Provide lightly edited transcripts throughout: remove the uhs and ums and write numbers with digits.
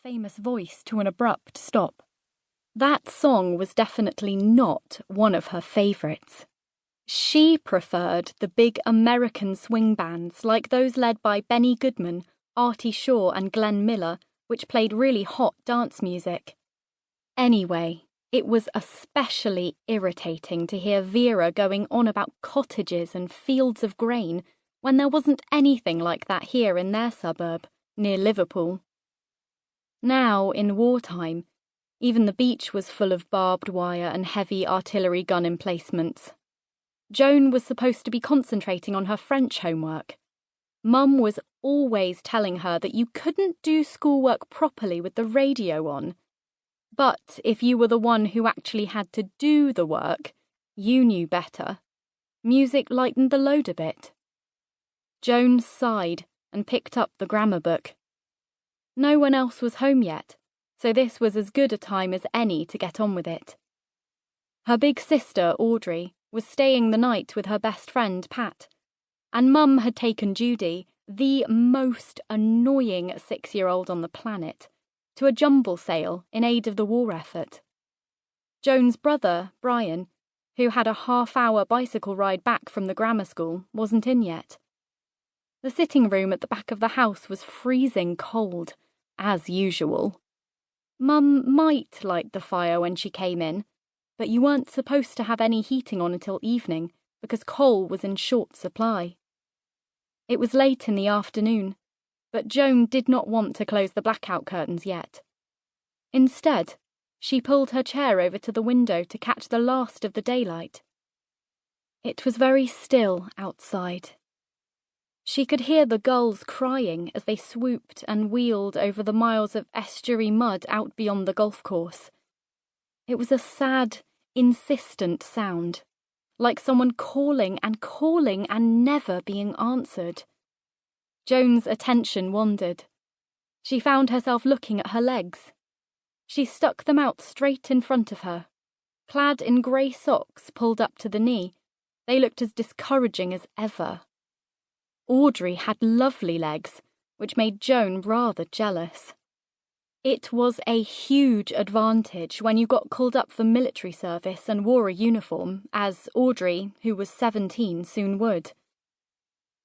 famous voice to an abrupt stop. That song was definitely not one of her favourites. She preferred the big American swing bands like those led by Benny Goodman, Artie Shaw and Glenn Miller, which played really hot dance music. Anyway, it was especially irritating to hear Vera going on about cottages and fields of grain when there wasn't anything like that here in their suburb, near Liverpool. Now, in wartime, even the beach was full of barbed wire and heavy artillery gun emplacements. Joan was supposed to be concentrating on her French homework. Mum was always telling her that you couldn't do schoolwork properly with the radio on. But if you were the one who actually had to do the work, you knew better. Music lightened the load a bit. Joan sighed and picked up the grammar book. No one else was home yet, so this was as good a time as any to get on with it. Her big sister, Audrey, was staying the night with her best friend, Pat, and Mum had taken Judy, the most annoying 6-year-old on the planet, to a jumble sale in aid of the war effort. Joan's brother, Brian, who had a half-hour bicycle ride back from the grammar school, wasn't in yet. The sitting room at the back of the house was freezing cold, as usual. Mum might light the fire when she came in, but you weren't supposed to have any heating on until evening because coal was in short supply. It was late in the afternoon, but Joan did not want to close the blackout curtains yet. Instead, she pulled her chair over to the window to catch the last of the daylight. It was very still outside. She could hear the gulls crying as they swooped and wheeled over the miles of estuary mud out beyond the golf course. It was a sad, insistent sound, like someone calling and never being answered. Joan's attention wandered. She found herself looking at her legs. She stuck them out straight in front of her. Clad in grey socks pulled up to the knee, they looked as discouraging as ever. Audrey had lovely legs, which made Joan rather jealous. It was a huge advantage when you got called up for military service and wore a uniform, as Audrey, who was 17, soon would.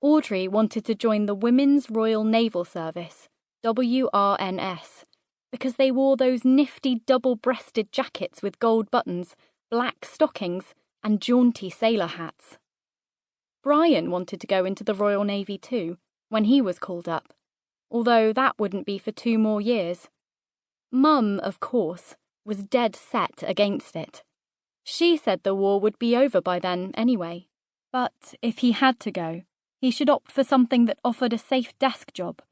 Audrey wanted to join the Women's Royal Naval Service, WRNS, because they wore those nifty double-breasted jackets with gold buttons, black stockings, and jaunty sailor hats. Brian wanted to go into the Royal Navy too, when he was called up, although that wouldn't be for 2 more years. Mum, of course, was dead set against it. She said the war would be over by then anyway, but if he had to go, he should opt for something that offered a safe desk job,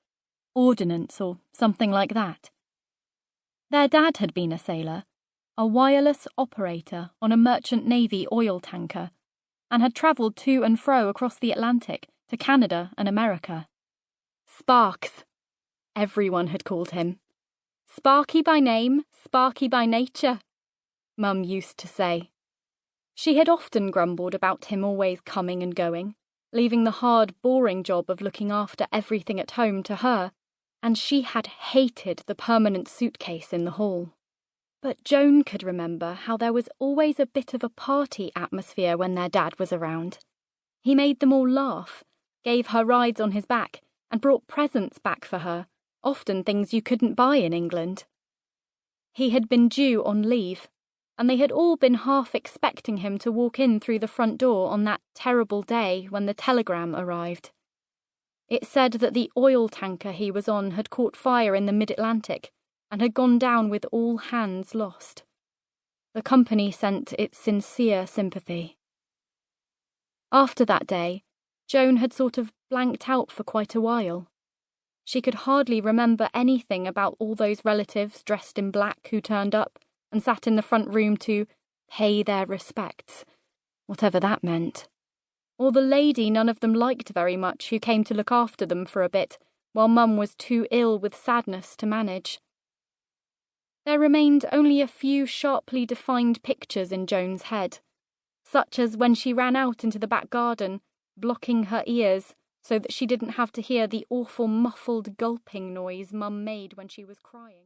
ordnance or something like that. Their dad had been a sailor, a wireless operator on a merchant navy oil tanker, and had travelled to and fro across the Atlantic to Canada and America. Sparks, everyone had called him. Sparky by name, sparky by nature, Mum used to say. She had often grumbled about him always coming and going, leaving the hard, boring job of looking after everything at home to her, and she had hated the permanent suitcase in the hall. But Joan could remember how there was always a bit of a party atmosphere when their dad was around. He made them all laugh, gave her rides on his back, and brought presents back for her, often things you couldn't buy in England. He had been due on leave, and they had all been half expecting him to walk in through the front door on that terrible day when the telegram arrived. It said that the oil tanker he was on had caught fire in the mid-Atlantic and had gone down with all hands lost. The company sent its sincere sympathy. After that day, Joan had sort of blanked out for quite a while. She could hardly remember anything about all those relatives dressed in black who turned up and sat in the front room to pay their respects, whatever that meant. Or the lady none of them liked very much who came to look after them for a bit while Mum was too ill with sadness to manage. There remained only a few sharply defined pictures in Joan's head, such as when she ran out into the back garden, blocking her ears so that she didn't have to hear the awful muffled gulping noise Mum made when she was crying.